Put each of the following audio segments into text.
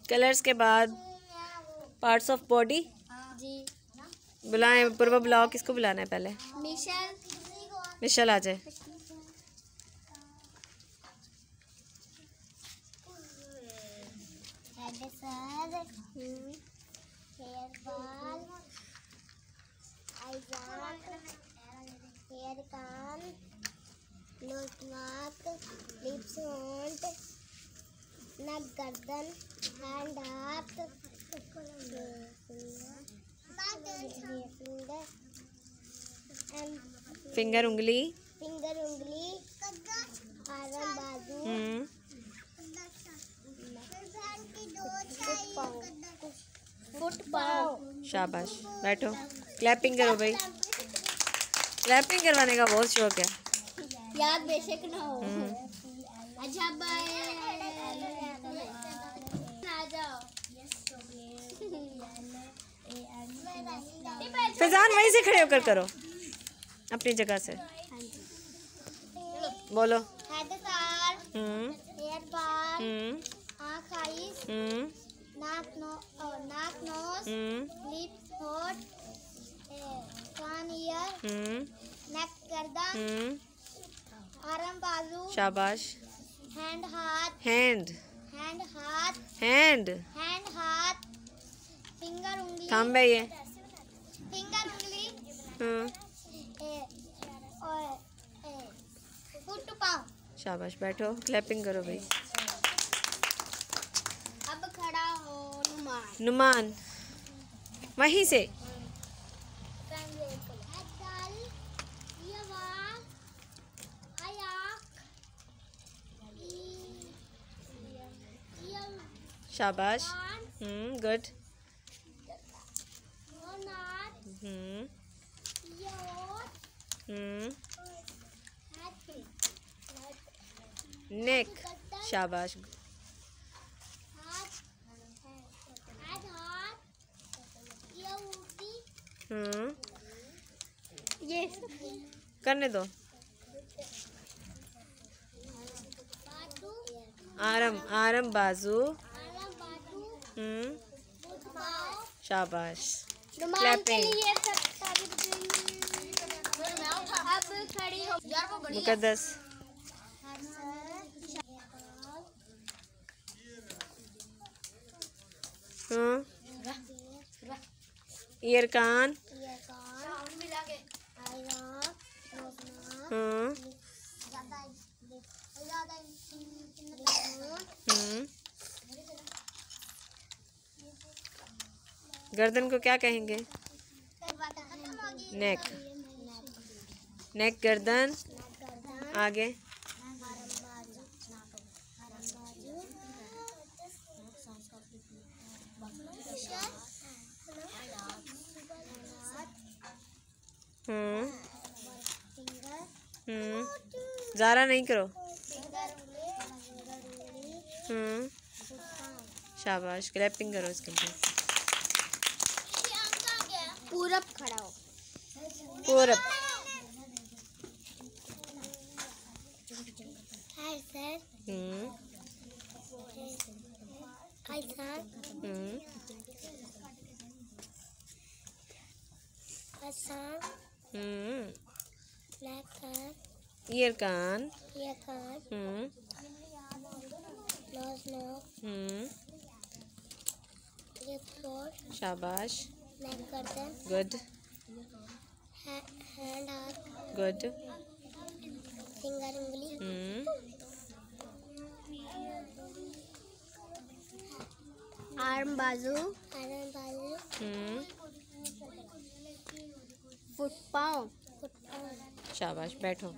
Colours के बाद parts of body जी। बुलाएं, पूर्वा बुलाओ, किसको बुलाना है पहले? मिशेल आ जाए। हेयर कान, नोज नाक, लिप्स होंठ, नक गर्दन, हैंड हाथ, फिंगर उंगली, आर्म बाजू, फुट पाँव। शाबाश, बैठो। क्लैपिंग करो भाई, क्लैपिंग करवाने का बहुत शौक है। याद बेशक ना हो। अच्छा बाय, आ जाओ। फैजान वहीं से खड़े होकर करो, अपनी जगह से बोलो। हेड तार, हेयर बाल, आँख आईज, नाक नोज, लिप्स होठ, कान ईयर, नेक गर्दन, आर्म बाजू, शाबाश। हैंड हाथ, हैंड हैंड हैंड हाथ, फिंगर उंगली, थंब है ये। फिंगर उंगली, और फुट पाँव। शाबाश, बैठो। क्लैपिंग करो भाई। अब खड़ा हो नुमान। नुमान वहीं से। शाबाश, गुड। नेक, शाबाश। ये करने दो। आर्म बाजू, शाबाश। क्लैपिंग। अब खड़ी हो मुकद्दस। ईयर कान, गर्दन को क्या कहेंगे? नेक, नेक गर्दन। आगे ज़्यादा नहीं करो। शाबाश, क्लैपिंग करो इसके लिए। पूरब खड़ा हो। पूरब। Hi sir. Hi sir. Ear कान, शाबाश, गुड, हैंड हाथ, गुड, फिंगर उंगली, आर्म बाजू, फुट पाँव। शाबाश, बैठो।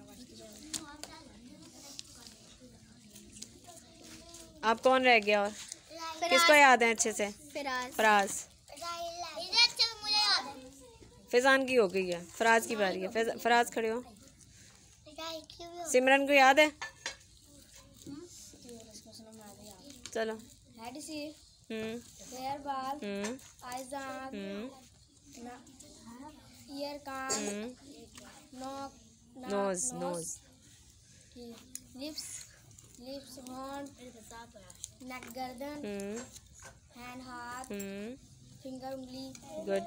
आप कौन रह गया और किसको याद है अच्छे से? फराज। फैजान की हो गई है, फराज की बारी है। फराज खड़े हो। सिमरन को याद है? चलो। हेयर बाल, आईज, ईयर कान, नोज, लिप्स होंठ, नेक गर्दन, हैंड हाथ, हम्म, फिंगर उंगली, गुड।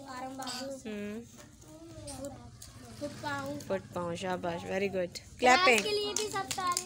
आर्म बाजू, फुट पाँव। फुट पाँव, शाबाश, वेरी गुड। Class clapping. के लिए भी सब सारे